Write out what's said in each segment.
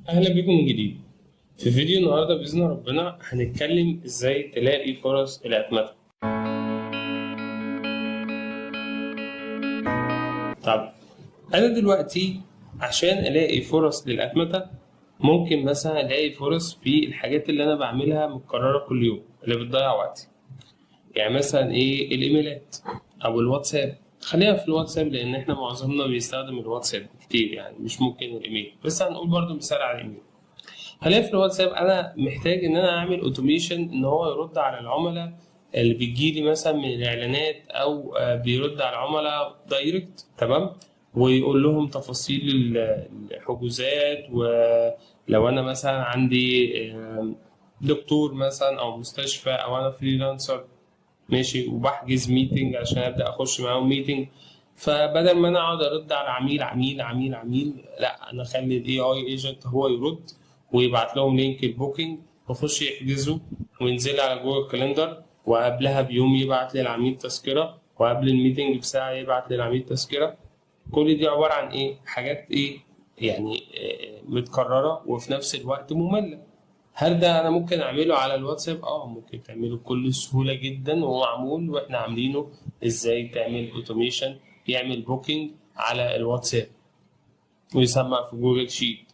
أهلا بكم من جديد. في فيديو النهاردة بإذن ربنا هنتكلم إزاي تلاقي فرص الأتمتة. طب أنا دلوقتي عشان ألاقي فرص للأتمتة ممكن مثلا ألاقي فرص في الحاجات اللي أنا بعملها متكررة كل يوم اللي بتضيع وقتي. يعني مثلا إيه الإيميلات أو الواتساب. خلينا في الواتساب لأن إحنا معظمنا بيستخدم الواتساب كتير، يعني مش ممكن الإيميل، بس هنقول برضو مثال على الإيميل. حاليا في الواتساب انا محتاج ان انا اعمل اوتوميشن ان هو يرد على العملاء اللي بتجيلي مثلا من الاعلانات، او بيرد على العملاء دايركت، تمام، ويقول لهم تفاصيل الحجوزات، ولو انا مثلا عندي دكتور مثلا او مستشفى او انا فريلانسر ماشي وبحجز ميتنج عشان ابدا اخش معاهم ميتنج. فبدل ما انا اقعد ارد على عميل عميل عميل عميل، لا انا اخلي الاي اي ايجنت هو يرد ويبعت لهم لينك البوكينج، واخش يحجزوا وينزل على جوجل كالندر، وقبلها بيوم يبعت للعميل تذكره، وقبل الميتنج بساعه يبعت للعميل تذكره. كل دي عباره عن ايه؟ حاجات ايه يعني؟ متكرره وفي نفس الوقت ممله. هل ده انا ممكن اعمله على الواتساب؟ ممكن تعمله بكل سهوله جدا، وهو معمول واحنا عاملينه. ازاي تعمل اوتوميشن يعمل بوكينج على الواتساب ويسمع في جوجل شيت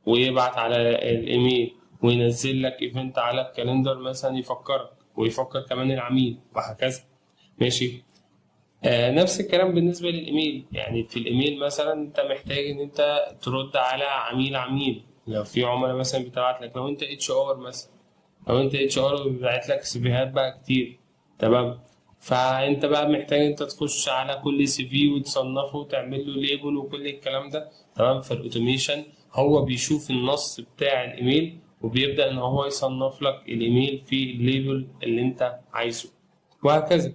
ويبعت على الايميل وينزل لك ايفنت على الكالندر مثلا يفكرك ويفكر كمان العميل وهكذا. ماشي. نفس الكلام بالنسبة للإيميل. يعني في الإيميل مثلا أنت محتاج إن أنت ترد على عميل لو في عملاء مثلا بتبعت لك، لو أنت اتش ار مثلا، لو أنت اتش ار بيبعت لك سيفيهات بقى كتير، تمام. فأنت بقى محتاج أنت تخش على كل سي في وتصنفه وتعمل له ليبل وكل الكلام ده، تمام. فالأوتوميشن هو بيشوف النص بتاع الإيميل وبيبدأ إن هو يصنف لك الإيميل في الليبل اللي أنت عايزه، وهكذا.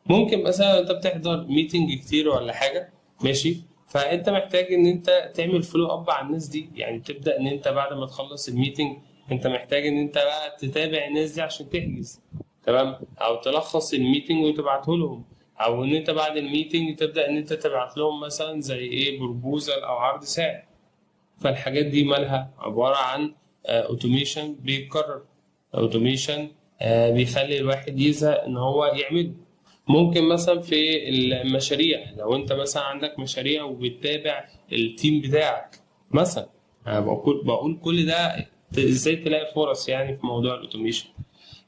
ممكن مثلا انت بتحضر ميتنج كتير ولا حاجه، ماشي، فانت محتاج ان انت تعمل فولو اب على الناس دي. يعني تبدا ان انت بعد ما تخلص الميتنج انت محتاج ان انت بقى تتابع الناس دي عشان تحجز، تمام، او تلخص الميتنج وتبعته لهم، او ان انت بعد الميتنج تبدا ان انت تبعت لهم مثلا زي ايه بروبوزال او عرض سعر. فالحاجات دي مالها عباره عن اوتوميشن بيتكرر، اوتوميشن بيخلي الواحد يزهق ان هو يعمل. ممكن مثلا في المشاريع، لو انت مثلا عندك مشاريع وبتتابع التيم بتاعك مثلا، انا بقول كل ده ازاي تلاقي فرص يعني في موضوع الاوتوميشن.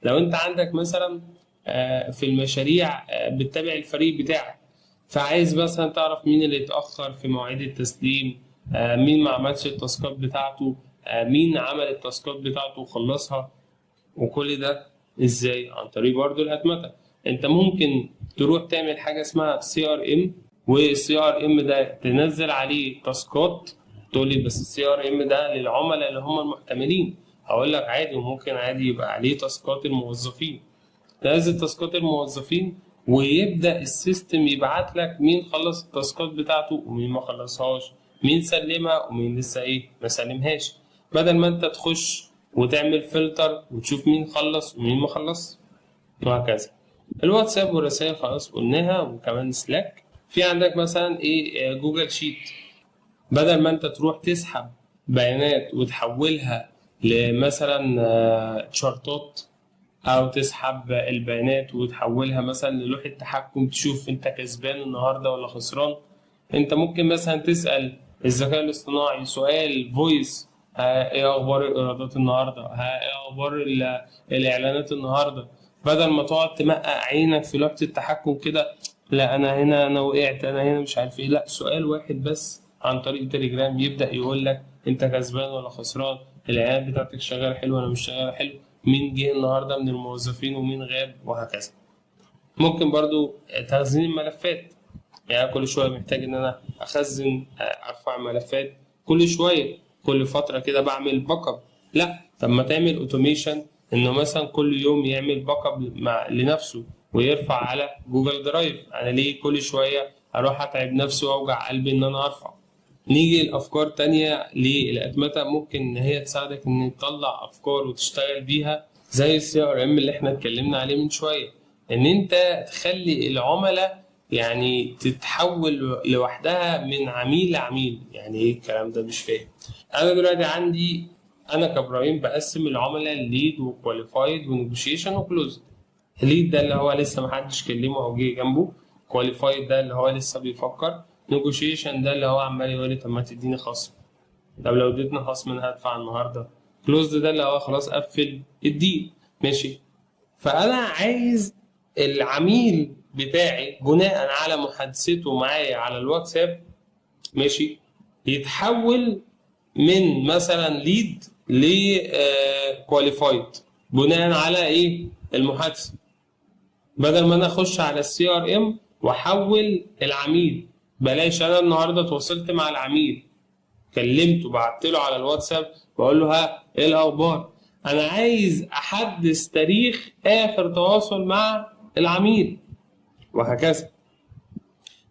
لو انت عندك مثلا في المشاريع بتتابع الفريق بتاعك، فعايز مثلا تعرف مين اللي اتأخر في مواعيد التسليم، مين ما عملش التاسكات بتاعته، مين عمل التاسكات بتاعته وخلصها، وكل ده ازاي؟ عن طريق برضو الاتمته. انت ممكن تروح تعمل حاجه اسمها سي ار ام، والسي ار ام ده تنزل عليه تاسكات. تقول لي بس السي ار ام ده للعملاء اللي هم المحتملين. هقول لك عادي، وممكن عادي يبقى عليه تاسكات الموظفين. تنزل تاسكات الموظفين ويبدا السيستم يبعت لك مين خلص التاسكات بتاعته ومين ما خلصهاش، مين سلمها ومين لسه ايه ما سلمهاش، بدل ما انت تخش وتعمل فلتر وتشوف مين خلص ومين ما خلص، وهكذا. الواتساب والرسائل خلاص قلناها، وكمان سلاك. في عندك مثلا ايه جوجل شيت. بدل ما انت تروح تسحب بيانات وتحولها لمثلا شارتات، او تسحب البيانات وتحولها مثلا للوحة تحكم تشوف انت كسبان النهارده ولا خسران، انت ممكن مثلا تسأل الذكاء الاصطناعي سؤال فويس: ايه اخبار الايرادات النهارده؟ ايه اخبار الاعلانات النهارده؟ بدل ما تقعد تمقق عينك في لوحة التحكم كده، لا انا هنا انا وقعت، انا هنا مش عارف ايه، لا سؤال واحد بس عن طريق تليجرام يبدأ يقول لك انت كسبان ولا خسران، الاعلانات بتاعتك شغاله حلو ولا مش شغاله حلو، مين جه النهارده من الموظفين ومين غاب، وهكذا. ممكن برضو تخزين الملفات. يعني كل شويه محتاج ان انا اخزن ارفع ملفات كل شويه، كل فتره كده بعمل باك اب. لا، طب ما تعمل اوتوميشن انه مثلا كل يوم يعمل باك اب لنفسه ويرفع على جوجل درايف. انا ليه كل شويه اروح اتعب نفسي واوجع قلبي ان انا ارفع؟ نيجي لأفكار تانية للأتمتة ممكن إن هي تساعدك إن تطلع أفكار وتشتغل بيها، زي السي ار ام اللي إحنا اتكلمنا عليه من شوية. إن أنت تخلي العملاء يعني تتحول لوحدها من عميل لعميل. يعني إيه الكلام ده؟ مش فاهم. انا دلوقتي عندي، انا كابراهيم بقسم العملاء ليد وكواليفايد ونيجوشيشن وكلوزد. ليد ده اللي هو لسه محدش كلمه او جه جنبه، كواليفايد ده اللي هو لسه بيفكر، نيجوشيشن ده اللي هو عمال يقول لي طب ما تديني خصم، طب لو اديتني خصم انا هدفع النهارده، كلوزد ده اللي هو خلاص قفل الديل. ماشي. فانا عايز العميل بتاعي بناء على محادثته معايا على الواتساب، ماشي، يتحول من مثلا ليد لكواليفايد بناء على ايه؟ المحادثه. بدل ما انا اخش على السي ار ام واحول العميل، بلاش انا النهارده اتواصلت مع العميل، كلمته بعت له على الواتساب بقول له ها ايه الاخبار، انا عايز احدث تاريخ اخر تواصل مع العميل، وهكذا.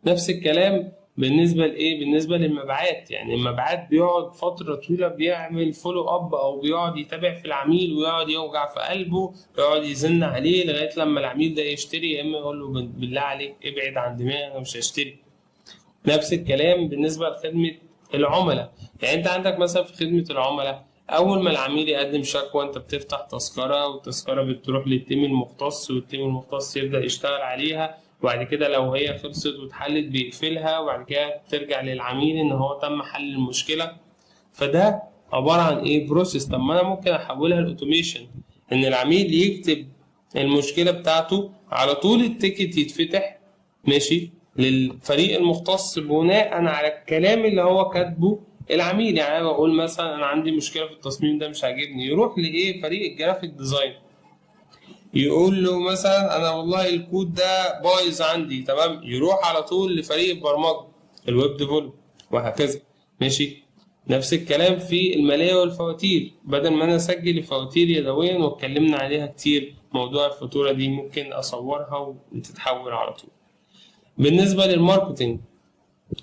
نفس الكلام بالنسبه لايه؟ بالنسبه للمبيعات. يعني المبيعات بيقعد فتره طويله بيعمل فولو اب او بيقعد يتابع في العميل ويقعد يوجع في قلبه ويقعد يزن عليه لغايه لما العميل ده يشتري، يا اما يقول له بالله عليك ابعد عن دماغي انا مش هشتري. نفس الكلام بالنسبه لخدمه العملاء. يعني انت عندك مثلا في خدمه العملاء، اول ما العميل يقدم شكوى انت بتفتح تذكره، والتذكره بتروح للتيم المختص، والتيم المختص يبدا يشتغل عليها، وبعد كده لو هي خلصت واتحلت بيقفلها، وبعد كده ترجع للعميل ان هو تم حل المشكله. فده عباره عن ايه؟ بروسيس. طب ما انا ممكن احولها لاوتوميشن، ان العميل يكتب المشكله بتاعته على طول التيكت يتفتح، ماشي، للفريق المختص بناء على الكلام اللي هو كاتبه العميل. يعني انا بقول مثلا انا عندي مشكله في التصميم ده مش عاجبني، يروح لايه؟ فريق الجرافيك ديزاين، يقول له مثلا انا والله الكود ده بايظ عندي، تمام، يروح على طول لفريق البرمجه الويب ديفلوب، وهكذا. ماشي. نفس الكلام في الماليه والفواتير، بدل ما انا اسجل الفواتير يدويا واتكلمنا عليها كتير، موضوع الفاتوره دي ممكن اصورها وتتحول على طول. بالنسبه للماركتنج،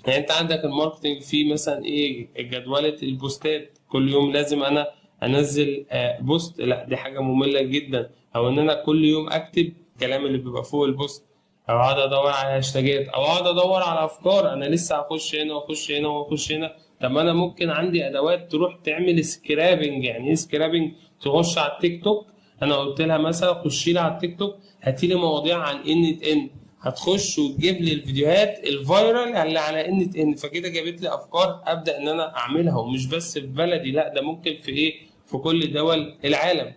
يعني انت عندك الماركتنج في مثلا ايه؟ جدولة البوستات، كل يوم لازم انا انزل بوست، لا دي حاجة مملة جدا. او ان انا كل يوم اكتب الكلام اللي بيبقى فوق البوست، او اقعد ادور على هاشتاجات، او اقعد ادور على افكار، انا لسه هخش هنا واخش هنا واخش هنا. طب ما انا ممكن عندي ادوات تروح تعمل سكرابنج. يعني ايه سكرابنج؟ تخش على التيك توك، انا قلت لها مثلا خشي لي على التيك توك هاتي لي مواضيع عن ان ان، هتخش وتجيب لي الفيديوهات الفايرال اللي على ان ان، فكده جابت لي افكار ابدا ان انا اعملها، ومش بس في بلدي، لا ده ممكن في ايه؟ في كل دول العالم،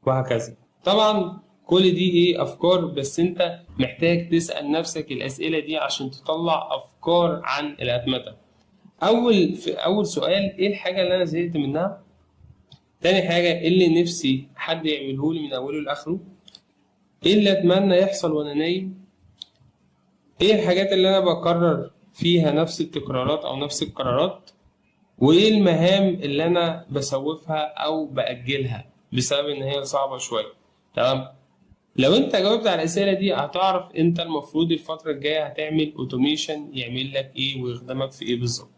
وهكذا. طبعا كل دي ايه؟ افكار، بس انت محتاج تسال نفسك الاسئله دي عشان تطلع افكار عن الاتمته. اول سؤال، ايه الحاجه اللي انا زهقت منها؟ تاني حاجه، ايه اللي نفسي حد يعمله لي من اوله لاخره؟ ايه اللي اتمنى يحصل وانا نايم؟ ايه الحاجات اللي انا بكرر فيها نفس التكرارات او نفس القرارات؟ وايه المهام اللي انا بسوفها او باجلها بسبب ان هي صعبه شويه؟ تمام. لو انت جاوبت على الاسئله دي هتعرف انت المفروض الفتره الجايه هتعمل اوتوميشن يعمل لك ايه ويخدمك في ايه بالظبط.